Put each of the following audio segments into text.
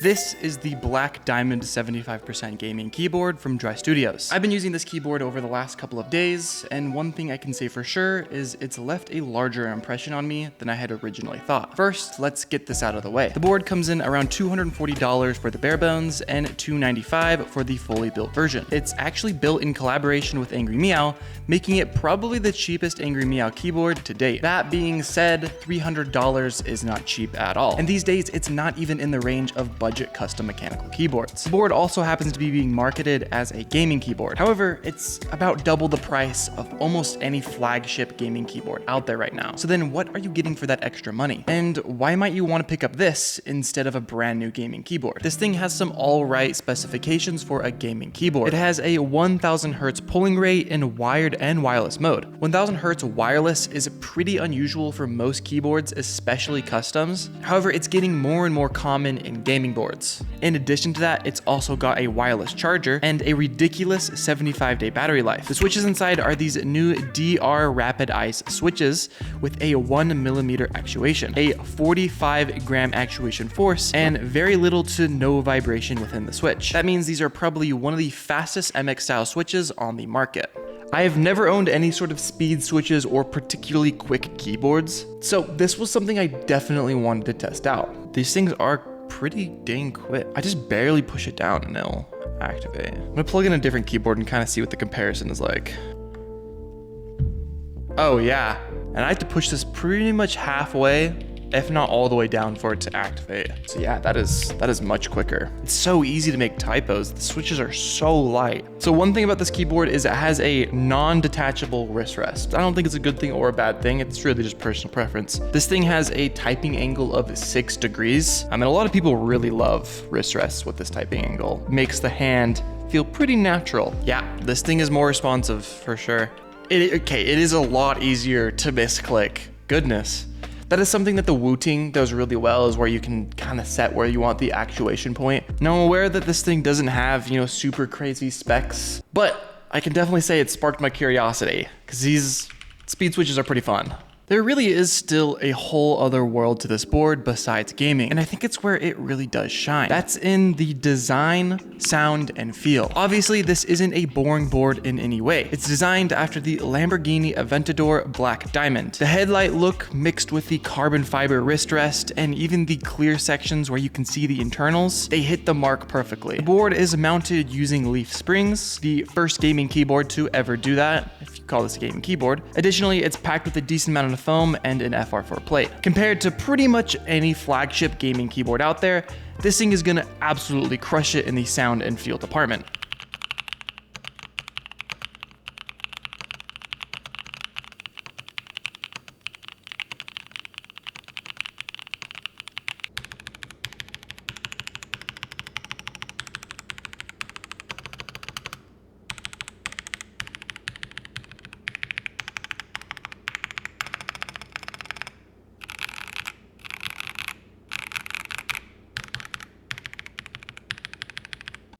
This is the Black Diamond 75% gaming keyboard from Dry Studios. I've been using this keyboard over the last couple of days, and one thing I can say for sure is it's left a larger impression on me than I had originally thought. First, let's get this out of the way. The board comes in around $240 for the bare bones and $295 for the fully built version. It's actually built in collaboration with Angry Meow, making it probably the cheapest Angry Meow keyboard to date. That being said, $300 is not cheap at all. And these days, it's not even in the range of budget custom mechanical keyboards. The board also happens to be being marketed as a gaming keyboard. However, it's about double the price of almost any flagship gaming keyboard out there right now. So then what are you getting for that extra money? And why might you want to pick up this instead of a brand new gaming keyboard? This thing has some all right specifications for a gaming keyboard. It has a 1000 Hertz polling rate in wired and wireless mode. 1000 Hertz wireless is pretty unusual for most keyboards, especially customs. However, it's getting more and more common in gaming boards. In addition to that, it's also got a wireless charger and a ridiculous 75-day battery life. The switches inside are these new DR Rapid Ice switches with a 1mm actuation, a 45-gram actuation force, and very little to no vibration within the switch. That means these are probably one of the fastest MX style switches on the market. I have never owned any sort of speed switches or particularly quick keyboards, so this was something I definitely wanted to test out. These things are pretty dang quick. I just barely push it down and it'll activate. I'm gonna plug in a different keyboard and kind of see what the comparison is like. Oh yeah, and I have to push this pretty much halfway, if not all the way down for it to activate. So yeah, that is much quicker. It's so easy to make typos. The switches are so light. So one thing about this keyboard is it has a non-detachable wrist rest. I don't think it's a good thing or a bad thing. It's really just personal preference. This thing has a typing angle of 6 degrees. I mean, a lot of people really love wrist rests with this typing angle. Makes the hand feel pretty natural. Yeah, this thing is more responsive for sure. It is a lot easier to misclick. Goodness. That is something that the Wooting does really well, is where you can kind of set where you want the actuation point. Now, I'm aware that this thing doesn't have, super crazy specs, but I can definitely say it sparked my curiosity because these speed switches are pretty fun. There really is still a whole other world to this board besides gaming, and I think it's where it really does shine. That's in the design, sound, and feel. Obviously, this isn't a boring board in any way. It's designed after the Lamborghini Aventador Black Diamond. The headlight look mixed with the carbon fiber wrist rest and even the clear sections where you can see the internals, they hit the mark perfectly. The board is mounted using leaf springs, the first gaming keyboard to ever do that, if you call this a gaming keyboard. Additionally, it's packed with a decent amount of foam and an FR4 plate. Compared to pretty much any flagship gaming keyboard out there, this thing is gonna absolutely crush it in the sound and feel department.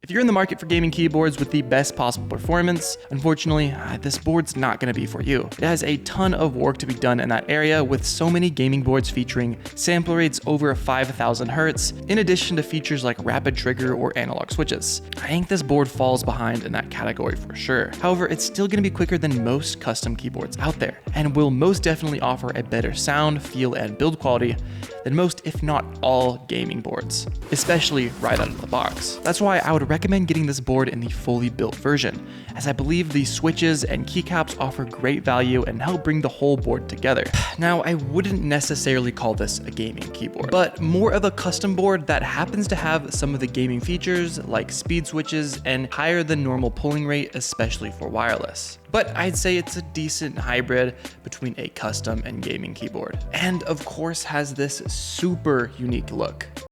If you're in the market for gaming keyboards with the best possible performance, unfortunately, this board's not going to be for you. It has a ton of work to be done in that area, with so many gaming boards featuring sampler rates over 5000 Hertz, in addition to features like rapid trigger or analog switches. I think this board falls behind in that category for sure. However, it's still going to be quicker than most custom keyboards out there, and will most definitely offer a better sound, feel, and build quality than most, if not all, gaming boards, especially right out of the box. That's why I would recommend getting this board in the fully built version, as I believe the switches and keycaps offer great value and help bring the whole board together. Now, I wouldn't necessarily call this a gaming keyboard, but more of a custom board that happens to have some of the gaming features like speed switches and higher than normal polling rate, especially for wireless. But I'd say it's a decent hybrid between a custom and gaming keyboard. And of course has this super unique look.